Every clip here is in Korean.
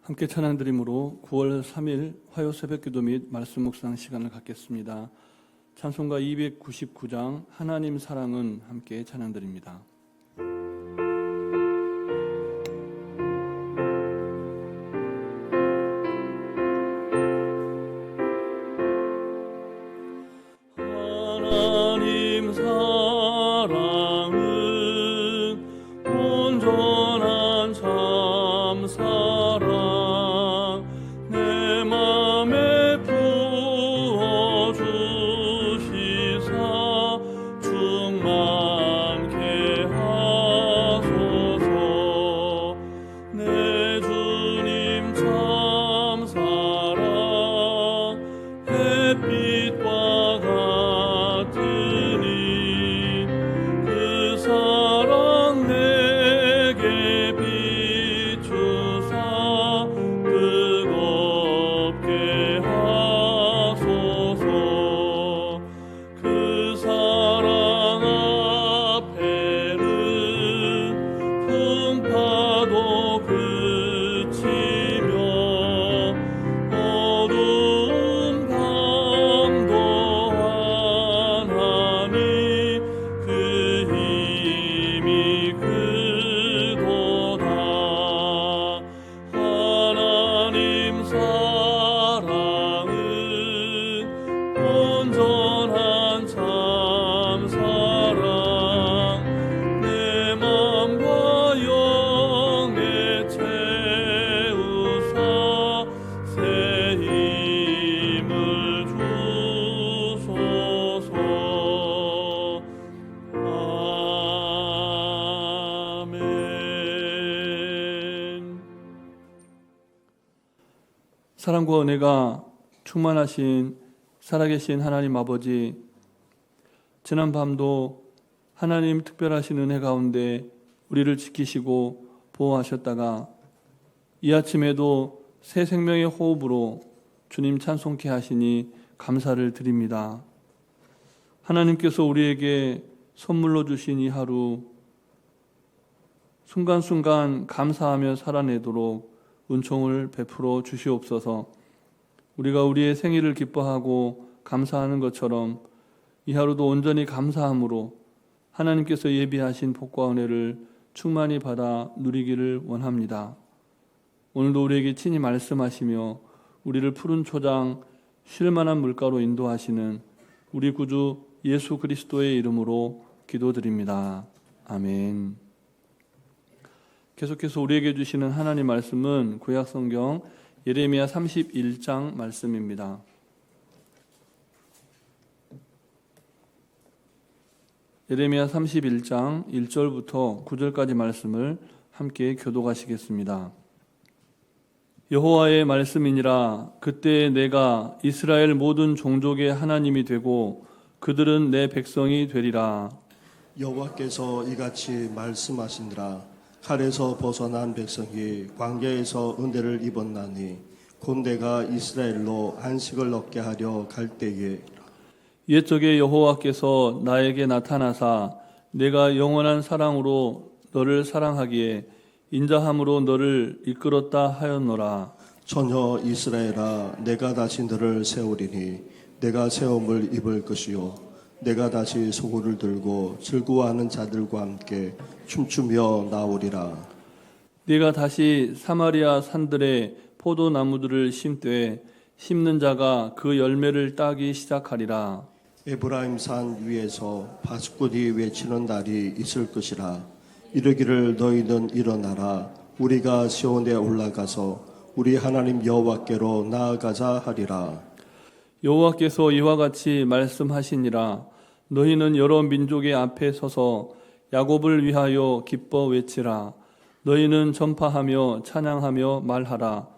함께 찬양드림으로 9월 3일 화요 새벽기도 및 말씀 묵상 시간을 갖겠습니다. 찬송가 299장 하나님 사랑은 함께 찬양드립니다. 하나님 사랑은 온전한 참 사랑 내 맘에 부어주시사 충만케 하소서. 내 주님 참 사랑 햇빛과 같으니 그 사랑 내게 비추사 뜨겁게 하소서. 그 사랑 앞에는 풍파도 그치며 어두운 밤도 환하니 그 힘이 크도다. 하나님 사랑은 온전한 참 사랑 내 맘과 영에 채우사 새 힘을 주소서. 아멘. 사랑과 은혜가 충만하신 살아계신 하나님 아버지, 지난 밤도 하나님 특별하신 은혜 가운데 우리를 지키시고 보호하셨다가 이 아침에도 새 생명의 호흡으로 주님 찬송케 하시니 감사를 드립니다. 하나님께서 우리에게 선물로 주신 이 하루 순간순간 감사하며 살아내도록 은총을 베풀어 주시옵소서. 우리가 우리의 생일을 기뻐하고 감사하는 것처럼 이 하루도 온전히 감사함으로 하나님께서 예비하신 복과 은혜를 충만히 받아 누리기를 원합니다. 오늘도 우리에게 친히 말씀하시며 우리를 푸른 초장 쉴 만한 물가로 인도하시는 우리 구주 예수 그리스도의 이름으로 기도드립니다. 아멘. 계속해서 우리에게 주시는 하나님 말씀은 구약성경 예레미야 31장 말씀입니다. 예레미야 31장 1절부터 9절까지 말씀을 함께 교독하시겠습니다. 여호와의 말씀이니라. 그때 내가 이스라엘 모든 종족의 하나님이 되고 그들은 내 백성이 되리라. 여호와께서 이같이 말씀하시니라. 칼에서 벗어난 백성이 광야에서 은혜를 입었나니 곧 내가 이스라엘로 안식을 얻게 하려 갈 때에 옛적에 여호와께서 나에게 나타나사 내가 영원한 사랑으로 너를 사랑하기에 인자함으로 너를 이끌었다 하였노라. 전혀 이스라엘아, 내가 다시 너를 세우리니 내가 세움을 입을 것이요 내가 다시 소고를 들고 즐거워하는 자들과 함께 춤추며 나오리라. 네가 다시 사마리아 산들에 포도나무들을 심되 심는 자가 그 열매를 따기 시작하리라. 에브라임 산 위에서 바스꾼이 외치는 날이 있을 것이라. 이르기를 너희는 일어나라. 우리가 시온에 올라가서 우리 하나님 여호와께로 나아가자 하리라. 여호와께서 이와 같이 말씀하시니라. 너희는 여러 민족의 앞에 서서 야곱을 위하여 기뻐 외치라. 너희는 전파하며 찬양하며 말하라.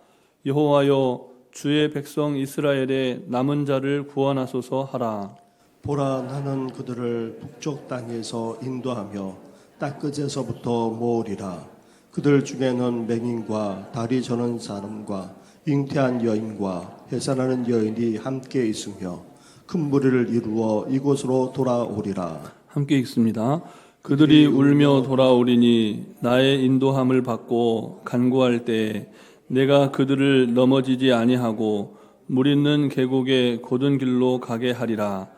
여호와여, 주의 백성 이스라엘의 남은 자를 구원하소서 하라. 보라, 나는 그들을 북쪽 땅에서 인도하며 땅끝에서부터 모으리라. 그들 중에는 맹인과 다리 저는 사람과 잉태한 여인과 해산하는 여인이 함께 있으며 큰 무리를 이루어 이곳으로 돌아오리라. 함께 읽습니다. 그들이 울며 돌아오리니 나의 인도함을 받고 간구할 때에 내가 그들을 넘어지지 아니하고 물 있는 계곡의 곧은 길로 가게 하리라.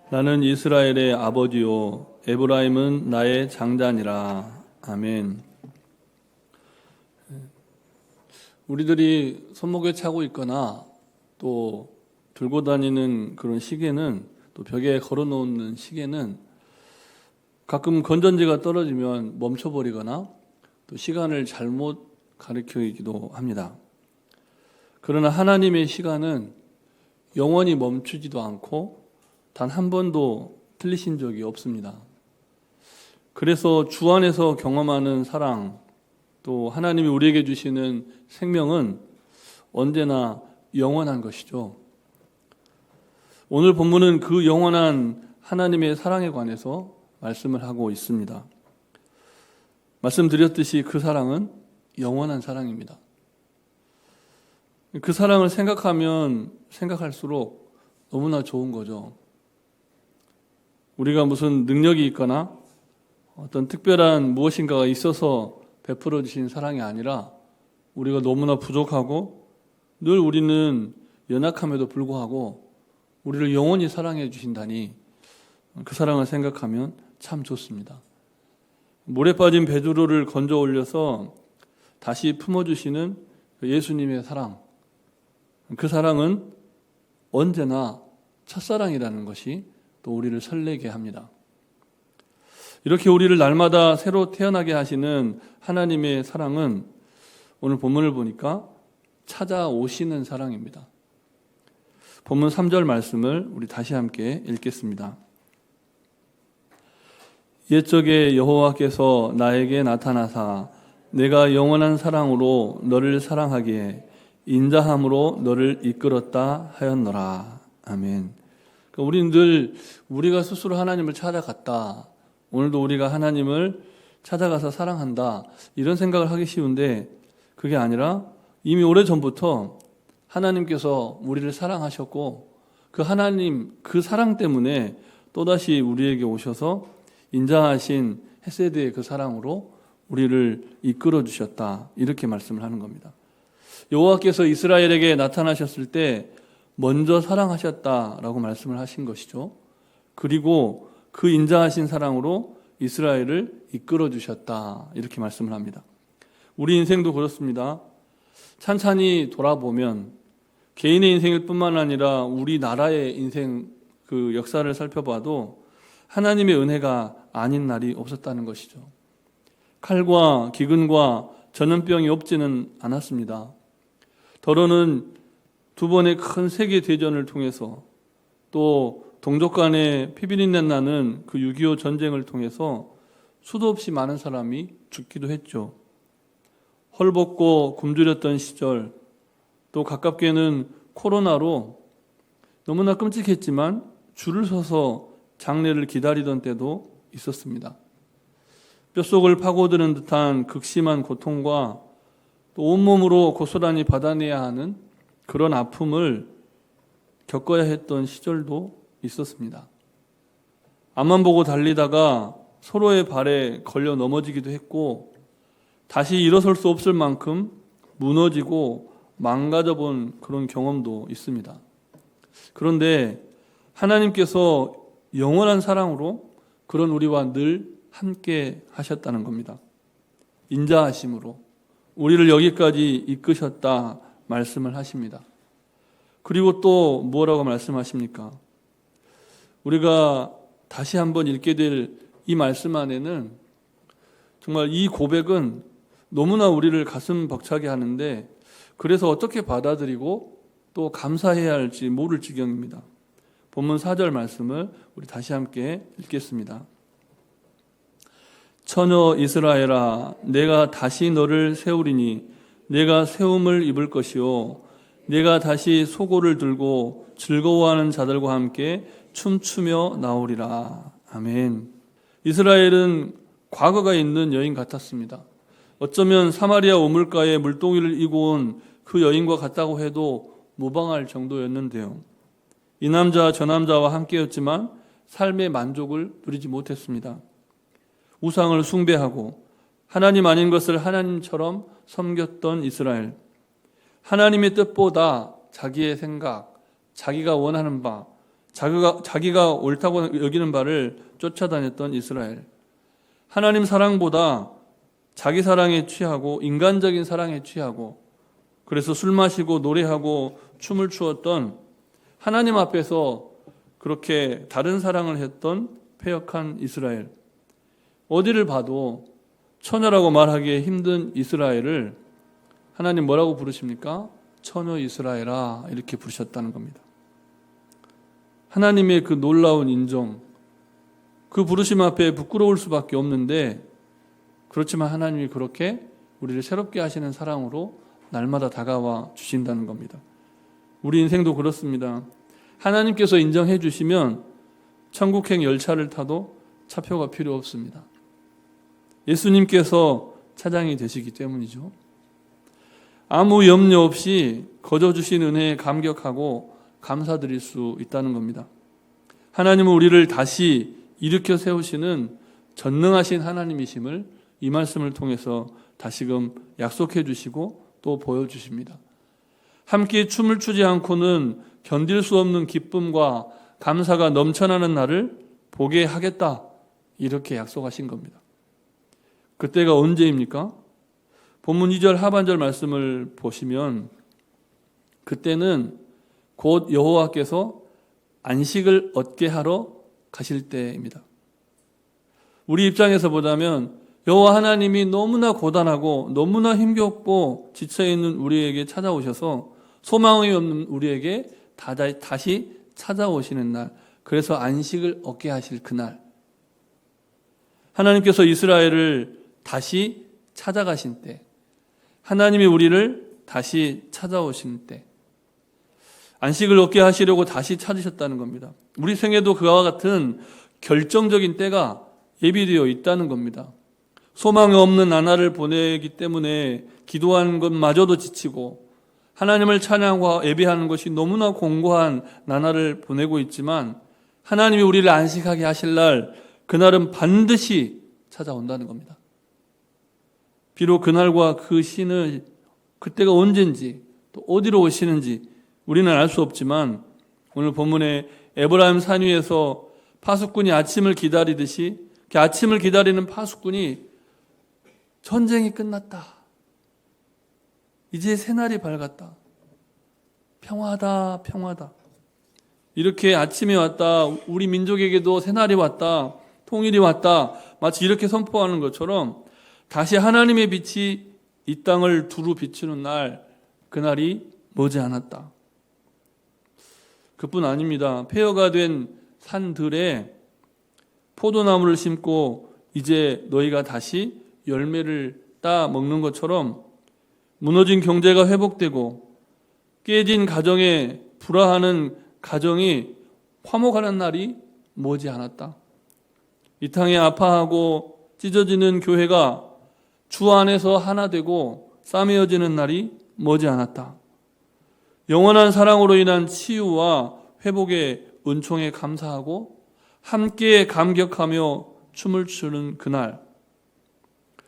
나는 이스라엘의 아버지요 에브라임은 나의 장자니라. 아멘. 우리들이 손목에 차고 있거나 또 들고 다니는 그런 시계는, 또 벽에 걸어놓는 시계는 가끔 건전지가 떨어지면 멈춰버리거나 또 시간을 잘못 가리키기도 합니다. 그러나 하나님의 시간은 영원히 멈추지도 않고 단 한 번도 틀리신 적이 없습니다. 그래서 주 안에서 경험하는 사랑, 또 하나님이 우리에게 주시는 생명은 언제나 영원한 것이죠. 오늘 본문은 그 영원한 하나님의 사랑에 관해서 말씀을 하고 있습니다. 말씀드렸듯이 그 사랑은 영원한 사랑입니다. 그 사랑을 생각하면 생각할수록 너무나 좋은 거죠. 우리가 무슨 능력이 있거나 어떤 특별한 무엇인가가 있어서 베풀어 주신 사랑이 아니라 우리가 너무나 부족하고 늘 우리는 연약함에도 불구하고 우리를 영원히 사랑해 주신다니 그 사랑을 생각하면 참 좋습니다. 물에 빠진 베드로를 건져 올려서 다시 품어주시는 예수님의 사랑, 그 사랑은 언제나 첫사랑이라는 것이 또 우리를 설레게 합니다. 이렇게 우리를 날마다 새로 태어나게 하시는 하나님의 사랑은 오늘 본문을 보니까 찾아오시는 사랑입니다. 본문 3절 말씀을 우리 다시 함께 읽겠습니다. 옛적에 여호와께서 나에게 나타나사 내가 영원한 사랑으로 너를 사랑하기에 인자함으로 너를 이끌었다 하였노라. 아멘. 그러니까 우리는 늘 우리가 스스로 하나님을 찾아갔다, 오늘도 우리가 하나님을 찾아가서 사랑한다, 이런 생각을 하기 쉬운데 그게 아니라 이미 오래전부터 하나님께서 우리를 사랑하셨고 그 하나님 그 사랑 때문에 또다시 우리에게 오셔서 인자하신 헤세드의 그 사랑으로 우리를 이끌어 주셨다, 이렇게 말씀을 하는 겁니다. 여호와께서 이스라엘에게 나타나셨을 때 먼저 사랑하셨다라고 말씀을 하신 것이죠. 그리고 그 인자하신 사랑으로 이스라엘을 이끌어 주셨다, 이렇게 말씀을 합니다. 우리 인생도 그렇습니다. 찬찬히 돌아보면 개인의 인생일 뿐만 아니라 우리나라의 인생 그 역사를 살펴봐도 하나님의 은혜가 아닌 날이 없었다는 것이죠. 칼과 기근과 전염병이 없지는 않았습니다. 더러는 두 번의 큰 세계 대전을 통해서 또 동족 간의 피비린내 나는 그 6.25 전쟁을 통해서 수도 없이 많은 사람이 죽기도 했죠. 헐벗고 굶주렸던 시절, 또 가깝게는 코로나로 너무나 끔찍했지만 줄을 서서 장례를 기다리던 때도 있었습니다. 뼛속을 파고드는 듯한 극심한 고통과 또 온몸으로 고스란히 받아내야 하는 그런 아픔을 겪어야 했던 시절도 있었습니다. 앞만 보고 달리다가 서로의 발에 걸려 넘어지기도 했고 다시 일어설 수 없을 만큼 무너지고 망가져 본 그런 경험도 있습니다. 그런데 하나님께서 영원한 사랑으로 그런 우리와 늘 함께 하셨다는 겁니다. 인자하심으로 우리를 여기까지 이끄셨다 말씀을 하십니다. 그리고 또 뭐라고 말씀하십니까? 우리가 다시 한번 읽게 될 이 말씀 안에는 정말 이 고백은 너무나 우리를 가슴 벅차게 하는데 그래서 어떻게 받아들이고 또 감사해야 할지 모를 지경입니다. 본문 4절 말씀을 우리 다시 함께 읽겠습니다. 처녀 이스라엘아, 내가 다시 너를 세우리니 내가 세움을 입을 것이요 내가 다시 소고를 들고 즐거워하는 자들과 함께 춤추며 나오리라. 아멘. 이스라엘은 과거가 있는 여인 같았습니다. 어쩌면 사마리아 우물가에 물동이를 이고 온 그 여인과 같다고 해도 무방할 정도였는데요. 이 남자 저 남자와 함께였지만 삶의 만족을 누리지 못했습니다. 우상을 숭배하고 하나님 아닌 것을 하나님처럼 섬겼던 이스라엘. 하나님의 뜻보다 자기의 생각, 자기가 원하는 바, 자기가 옳다고 여기는 바를 쫓아다녔던 이스라엘. 하나님 사랑보다 자기 사랑에 취하고 인간적인 사랑에 취하고 그래서 술 마시고 노래하고 춤을 추었던 하나님 앞에서 그렇게 다른 사랑을 했던 패역한 이스라엘. 어디를 봐도 처녀라고 말하기에 힘든 이스라엘을 하나님 뭐라고 부르십니까? 처녀 이스라엘아 이렇게 부르셨다는 겁니다. 하나님의 그 놀라운 인정, 그 부르심 앞에 부끄러울 수밖에 없는데 그렇지만 하나님이 그렇게 우리를 새롭게 하시는 사랑으로 날마다 다가와 주신다는 겁니다. 우리 인생도 그렇습니다. 하나님께서 인정해 주시면 천국행 열차를 타도 차표가 필요 없습니다. 예수님께서 차장이 되시기 때문이죠. 아무 염려 없이 거저 주신 은혜에 감격하고 감사드릴 수 있다는 겁니다. 하나님은 우리를 다시 일으켜 세우시는 전능하신 하나님이심을 이 말씀을 통해서 다시금 약속해 주시고 또 보여주십니다. 함께 춤을 추지 않고는 견딜 수 없는 기쁨과 감사가 넘쳐나는 날을 보게 하겠다 이렇게 약속하신 겁니다. 그때가 언제입니까? 본문 2절 하반절 말씀을 보시면 그때는 곧 여호와께서 안식을 얻게 하러 가실 때입니다. 우리 입장에서 보자면 여호와 하나님이 너무나 고단하고 너무나 힘겹고 지쳐있는 우리에게 찾아오셔서 소망이 없는 우리에게 다시 찾아오시는 날, 그래서 안식을 얻게 하실 그날, 하나님께서 이스라엘을 다시 찾아가신 때, 하나님이 우리를 다시 찾아오신 때 안식을 얻게 하시려고 다시 찾으셨다는 겁니다. 우리 생에도 그와 같은 결정적인 때가 예비되어 있다는 겁니다. 소망이 없는 나날을 보내기 때문에 기도하는 것마저도 지치고 하나님을 찬양하고 예배하는 것이 너무나 공고한 나날을 보내고 있지만 하나님이 우리를 안식하게 하실 날, 그날은 반드시 찾아온다는 겁니다. 비록 그날과 그 시는 그때가 언젠지 또 어디로 오시는지 우리는 알 수 없지만 오늘 본문에 에브라임 산 위에서 파수꾼이 아침을 기다리듯이 그 아침을 기다리는 파수꾼이 전쟁이 끝났다, 이제 새날이 밝았다, 평화다 평화다, 이렇게 아침이 왔다, 우리 민족에게도 새날이 왔다, 통일이 왔다, 마치 이렇게 선포하는 것처럼 다시 하나님의 빛이 이 땅을 두루 비추는 날, 그날이 머지않았다. 그뿐 아닙니다. 폐허가 된 산들에 포도나무를 심고 이제 너희가 다시 열매를 따 먹는 것처럼 무너진 경제가 회복되고 깨진 가정에 불화하는 가정이 화목하는 날이 머지않았다. 이 땅에 아파하고 찢어지는 교회가 주 안에서 하나 되고 싸매어지는 날이 머지않았다. 영원한 사랑으로 인한 치유와 회복의 은총에 감사하고 함께 감격하며 춤을 추는 그날,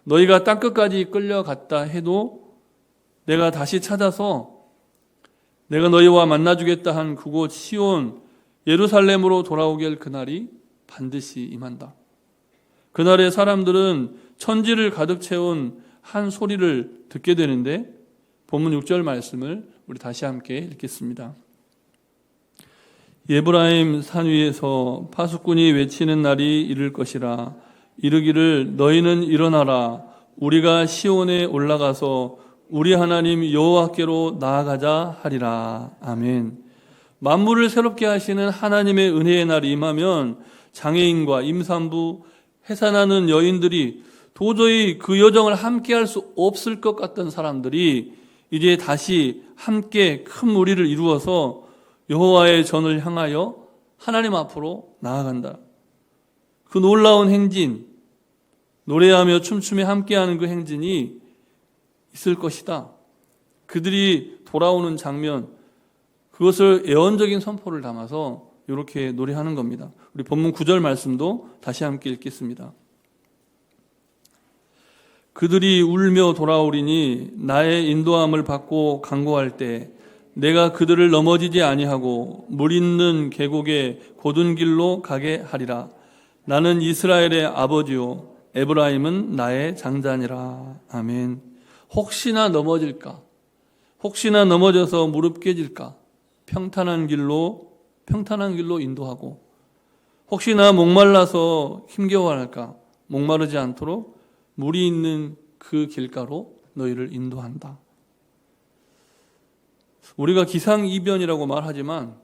너희가 땅끝까지 끌려갔다 해도 내가 다시 찾아서 내가 너희와 만나주겠다 한 그곳 시온 예루살렘으로 돌아오게 할 그날이 반드시 임한다. 그날의 사람들은 천지를 가득 채운 한 소리를 듣게 되는데 본문 6절 말씀을 우리 다시 함께 읽겠습니다. 에브라임 산 위에서 파수꾼이 외치는 날이 이를 것이라. 이르기를 너희는 일어나라. 우리가 시온에 올라가서 우리 하나님 여호와께로 나아가자 하리라. 아멘. 만물을 새롭게 하시는 하나님의 은혜의 날이 임하면 장애인과 임산부, 해산하는 여인들이 도저히 그 여정을 함께 할 수 없을 것 같던 사람들이 이제 다시 함께 큰 무리를 이루어서 여호와의 전을 향하여 하나님 앞으로 나아간다. 그 놀라운 행진, 노래하며 춤추며 함께하는 그 행진이 있을 것이다. 그들이 돌아오는 장면, 그것을 예언적인 선포를 담아서 이렇게 노래하는 겁니다. 우리 본문 9절 말씀도 다시 함께 읽겠습니다. 그들이 울며 돌아오리니 나의 인도함을 받고 간구할 때 내가 그들을 넘어지지 아니하고 물 있는 계곡의 곧은 길로 가게 하리라. 나는 이스라엘의 아버지요 에브라임은 나의 장자니라. 아멘. 혹시나 넘어질까? 혹시나 넘어져서 무릎 깨질까? 평탄한 길로 인도하고, 혹시나 목말라서 힘겨워할까? 목마르지 않도록 물이 있는 그 길가로 너희를 인도한다. 우리가 기상이변이라고 말하지만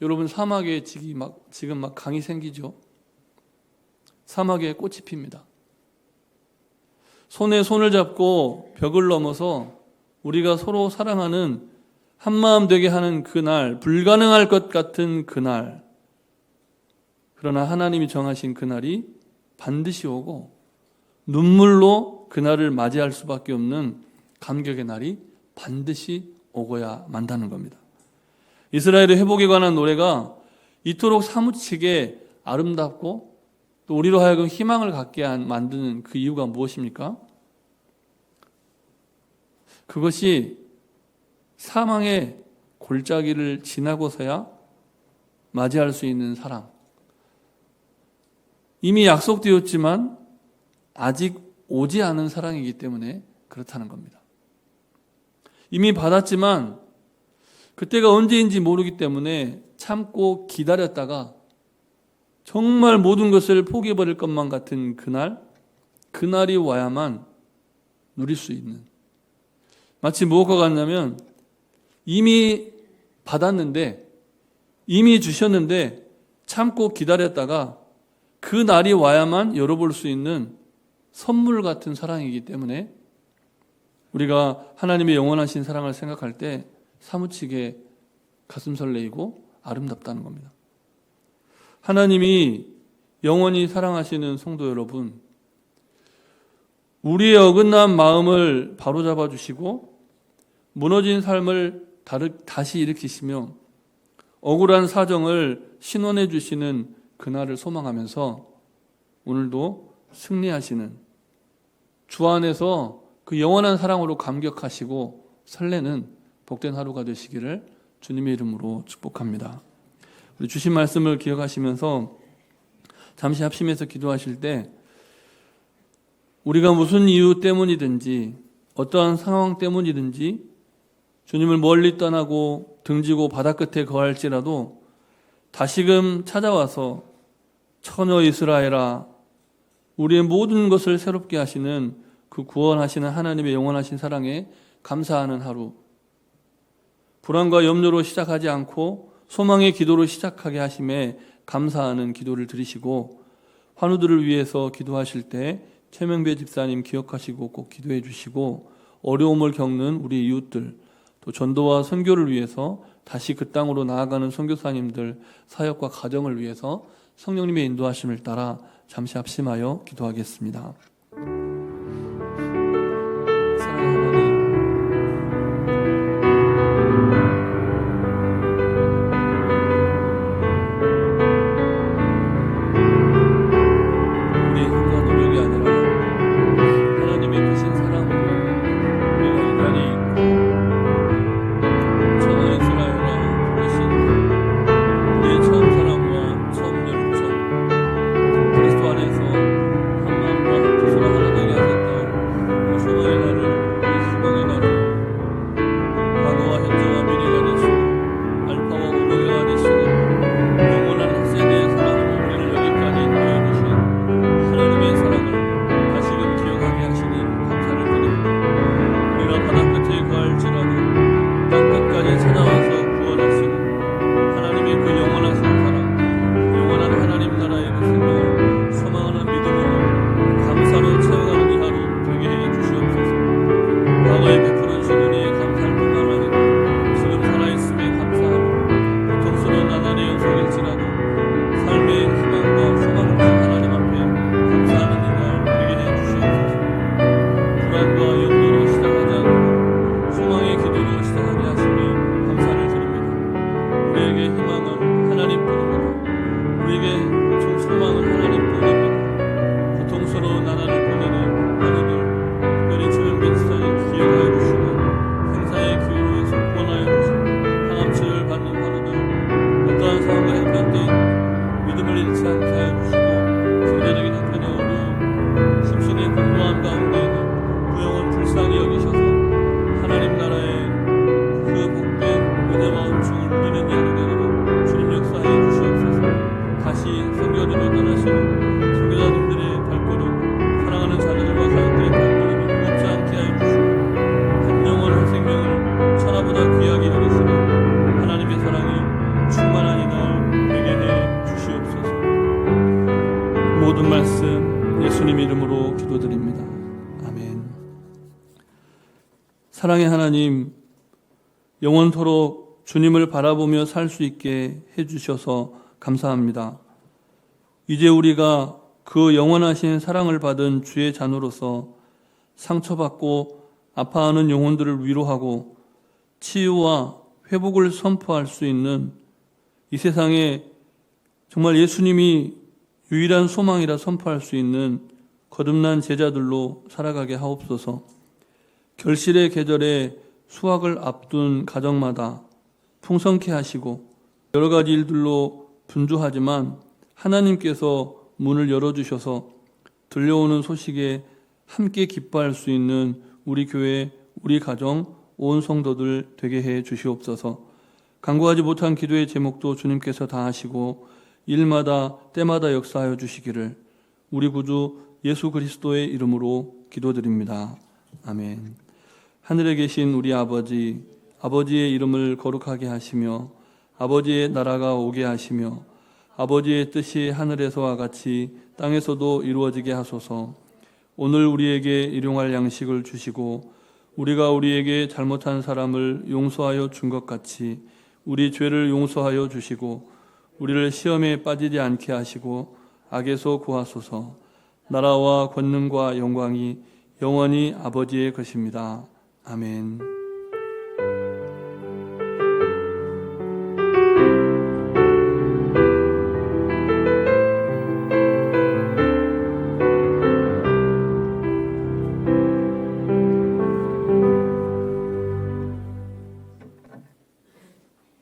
여러분, 사막에 지금 막 강이 생기죠. 사막에 꽃이 핍니다. 손에 손을 잡고 벽을 넘어서 우리가 서로 사랑하는 한마음 되게 하는 그날, 불가능할 것 같은 그날, 그러나 하나님이 정하신 그날이 반드시 오고 눈물로 그날을 맞이할 수밖에 없는 감격의 날이 반드시 오고야 만다는 겁니다. 이스라엘의 회복에 관한 노래가 이토록 사무치게 아름답고 또 우리로 하여금 희망을 갖게 만드는 그 이유가 무엇입니까? 그것이 사망의 골짜기를 지나고서야 맞이할 수 있는 사랑. 이미 약속되었지만 아직 오지 않은 사랑이기 때문에 그렇다는 겁니다. 이미 받았지만 그때가 언제인지 모르기 때문에 참고 기다렸다가 정말 모든 것을 포기해버릴 것만 같은 그날이 와야만 누릴 수 있는, 마치 무엇과 같냐면 이미 받았는데, 이미 주셨는데 참고 기다렸다가 그 날이 와야만 열어볼 수 있는 선물 같은 사랑이기 때문에 우리가 하나님의 영원하신 사랑을 생각할 때 사무치게 가슴 설레이고 아름답다는 겁니다. 하나님이 영원히 사랑하시는 성도 여러분, 우리의 어긋난 마음을 바로잡아 주시고 무너진 삶을 다시 일으키시며 억울한 사정을 신원해 주시는 그날을 소망하면서 오늘도 승리하시는, 주 안에서 그 영원한 사랑으로 감격하시고 설레는 복된 하루가 되시기를 주님의 이름으로 축복합니다. 우리 주신 말씀을 기억하시면서 잠시 합심해서 기도하실 때 우리가 무슨 이유 때문이든지 어떠한 상황 때문이든지 주님을 멀리 떠나고 등지고 바다 끝에 거할지라도 다시금 찾아와서 처녀 이스라엘아, 우리의 모든 것을 새롭게 하시는 그 구원하시는 하나님의 영원하신 사랑에 감사하는 하루, 불안과 염려로 시작하지 않고 소망의 기도로 시작하게 하심에 감사하는 기도를 드리시고, 환우들을 위해서 기도하실 때 최명배 집사님 기억하시고 꼭 기도해 주시고, 어려움을 겪는 우리 이웃들, 또 전도와 선교를 위해서 다시 그 땅으로 나아가는 선교사님들 사역과 가정을 위해서 성령님의 인도하심을 따라 잠시 합심하여 기도하겠습니다. 사랑하는 하나님, 우리의 힘과 노력이 아니라 하나님의 크신 사랑으로 우리가 이 자리에 있고 천하 이스라엘아 부르신 우리의 처음 사랑과 처음 열정, 그리스도 안에서 한 마음과 한 뜻을 소중히 여기셔서 하나님 나라의 그 복된 은혜와 은총을 누리는 이 하루 되도록 주님 역사해 주시옵소서. 다시 선교지로 떠나시는 선교사님들의 발걸음, 사랑하는 자녀들과 가족들의 발걸음이 무겁지 않게 하여 주시고 한 영혼 한 생명을 천하보다 귀하게 여기시는 하나님의 사랑이 충만한 이날 되게 해 주시옵소서. 모든 말씀 예수님 이름으로 기도드립니다. 아멘. 사랑의 하나님, 영원토록 주님을 바라보며 살 수 있게 해주셔서 감사합니다. 이제 우리가 그 영원하신 사랑을 받은 주의 자녀로서 상처받고 아파하는 영혼들을 위로하고 치유와 회복을 선포할 수 있는 이 세상에 정말 예수님이 유일한 소망이라 선포할 수 있는 거듭난 제자들로 살아가게 하옵소서. 결실의 계절에 수확을 앞둔 가정마다 풍성케 하시고 여러 가지 일들로 분주하지만 하나님께서 문을 열어주셔서 들려오는 소식에 함께 기뻐할 수 있는 우리 교회, 우리 가정, 온 성도들 되게 해 주시옵소서. 간구하지 못한 기도의 제목도 주님께서 다 하시고 일마다 때마다 역사하여 주시기를 우리 구주 예수 그리스도의 이름으로 기도드립니다. 아멘. 하늘에 계신 우리 아버지, 아버지의 이름을 거룩하게 하시며 아버지의 나라가 오게 하시며 아버지의 뜻이 하늘에서와 같이 땅에서도 이루어지게 하소서. 오늘 우리에게 일용할 양식을 주시고 우리가 우리에게 잘못한 사람을 용서하여 준 것 같이 우리 죄를 용서하여 주시고 우리를 시험에 빠지지 않게 하시고 악에서 구하소서. 나라와 권능과 영광이 영원히 아버지의 것입니다. 아멘.